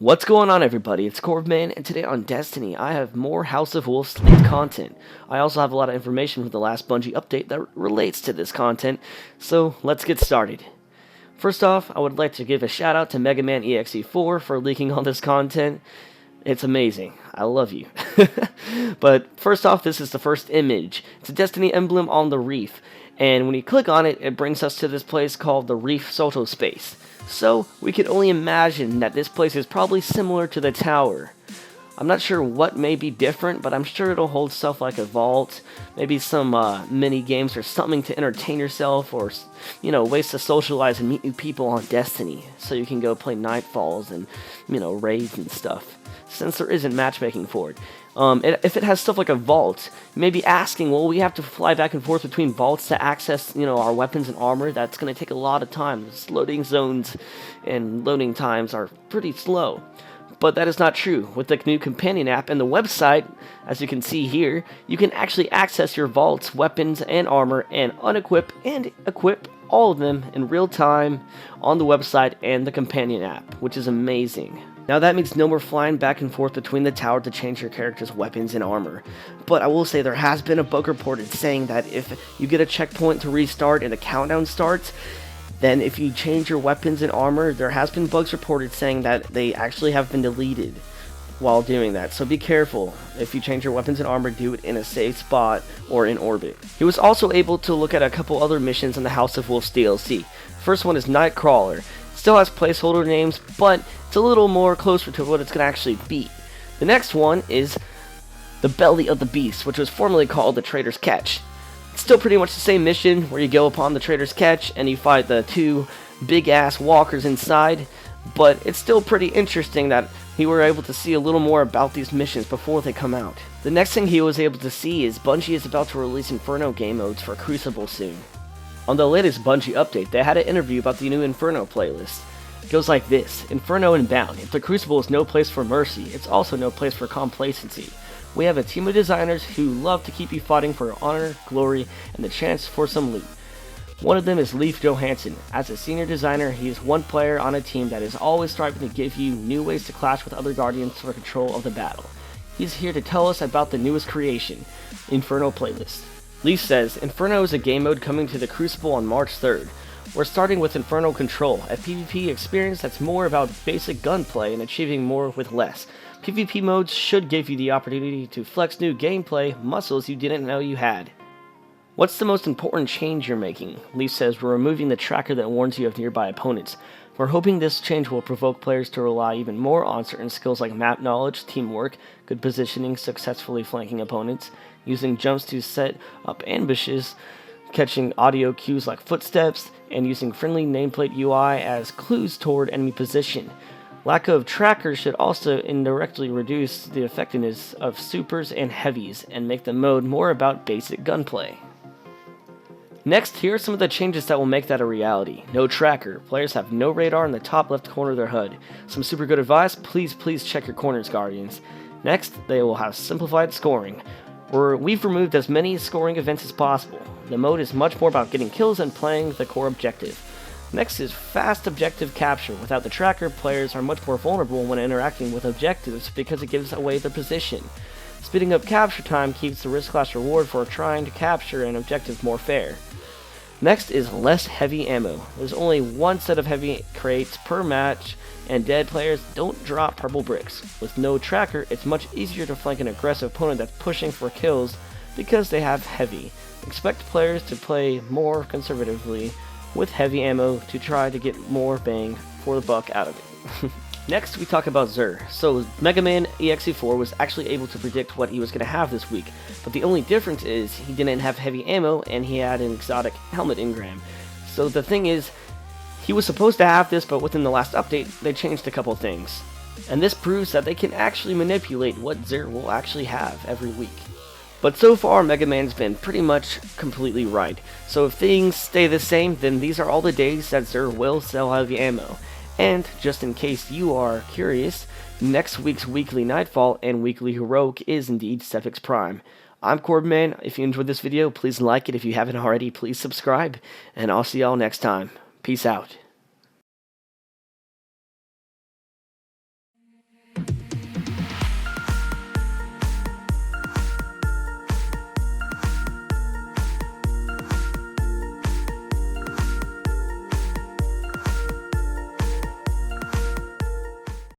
What's going on, everybody? It's Corbman, and today on Destiny, I have more House of Wolves Leak content. I also have a lot of information from the last Bungie update that relates to this content, so let's get started. First off, I would like to give a shout out to Mega Man EXE4 for leaking all this content. It's amazing. I love you. But first off, this is the first image. It's a Destiny emblem on the Reef, and when you click on it, it brings us to this place called the Reef Social Space. So, we can only imagine that this place is probably similar to the tower. I'm not sure what may be different, but I'm sure it'll hold stuff like a vault, maybe some mini games or something to entertain yourself, or, ways to socialize and meet new people on Destiny, so you can go play Nightfalls and, raids and stuff, since there isn't matchmaking for it. If it has stuff like a vault, you may be asking, well, we have to fly back and forth between vaults to access, our weapons and armor. That's going to take a lot of time. Loading zones and loading times are pretty slow. But that is not true. With the new companion app and the website, as you can see here, you can actually access your vaults, weapons, and armor, and unequip and equip all of them in real time on the website and the companion app, which is amazing. Now that means no more flying back and forth between the tower to change your character's weapons and armor. But I will say there has been a bug reported saying that if you get a checkpoint to restart and the countdown starts, then if you change your weapons and armor, there has been bugs reported saying that they actually have been deleted while doing that. So be careful. If you change your weapons and armor, do it in a safe spot or in orbit. He was also able to look at a couple other missions in the House of Wolves DLC. First one is Nightcrawler. Still has placeholder names, but it's a little more closer to what it's going to actually be. The next one is the Belly of the Beast, which was formerly called the Trader's Catch. It's still pretty much the same mission, where you go upon the Trader's Catch and you fight the two big-ass walkers inside, but it's still pretty interesting that we were able to see a little more about these missions before they come out. The next thing he was able to see is Bungie is about to release Inferno game modes for Crucible soon. On the latest Bungie update, they had an interview about the new Inferno playlist. It goes like this: Inferno and Bound. If the Crucible is no place for mercy, it's also no place for complacency. We have a team of designers who love to keep you fighting for honor, glory, and the chance for some loot. One of them is Leif Johansson. As a senior designer, he is one player on a team that is always striving to give you new ways to clash with other Guardians for control of the battle. He's here to tell us about the newest creation, Inferno playlist. Leaf says, Inferno is a game mode coming to the Crucible on March 3rd. We're starting with Inferno Control, a PvP experience that's more about basic gunplay and achieving more with less. PvP modes should give you the opportunity to flex new gameplay muscles you didn't know you had. What's the most important change you're making? Leaf says, we're removing the tracker that warns you of nearby opponents. We're hoping this change will provoke players to rely even more on certain skills like map knowledge, teamwork, good positioning, successfully flanking opponents, using jumps to set up ambushes, catching audio cues like footsteps, and using friendly nameplate UI as clues toward enemy position. Lack of trackers should also indirectly reduce the effectiveness of supers and heavies and make the mode more about basic gunplay. Next, here are some of the changes that will make that a reality. No tracker. Players have no radar in the top left corner of their HUD. Some super good advice: please check your corners, Guardians. Next, they will have simplified scoring, where we've removed as many scoring events as possible. The mode is much more about getting kills and playing the core objective. Next is fast objective capture. Without the tracker, players are much more vulnerable when interacting with objectives because it gives away their position. Speeding up capture time keeps the risk/reward for trying to capture an objective more fair. Next is less heavy ammo. There's only one set of heavy crates per match, and dead players don't drop purple bricks. With no tracker, it's much easier to flank an aggressive opponent that's pushing for kills because they have heavy. Expect players to play more conservatively with heavy ammo to try to get more bang for the buck out of it. Next, we talk about Xur. So, Mega Man EXE4 was actually able to predict what he was going to have this week, but the only difference is he didn't have heavy ammo and he had an exotic helmet engram. So the thing is, he was supposed to have this, but within the last update, they changed a couple things. And this proves that they can actually manipulate what Xur will actually have every week. But so far, Mega Man's been pretty much completely right. So if things stay the same, then these are all the days that Xur will sell heavy ammo. And, just in case you are curious, next week's weekly Nightfall and weekly Heroic is indeed Cephix Prime. I'm Corbman. If you enjoyed this video, please like it. If you haven't already, please subscribe. And I'll see y'all next time. Peace out.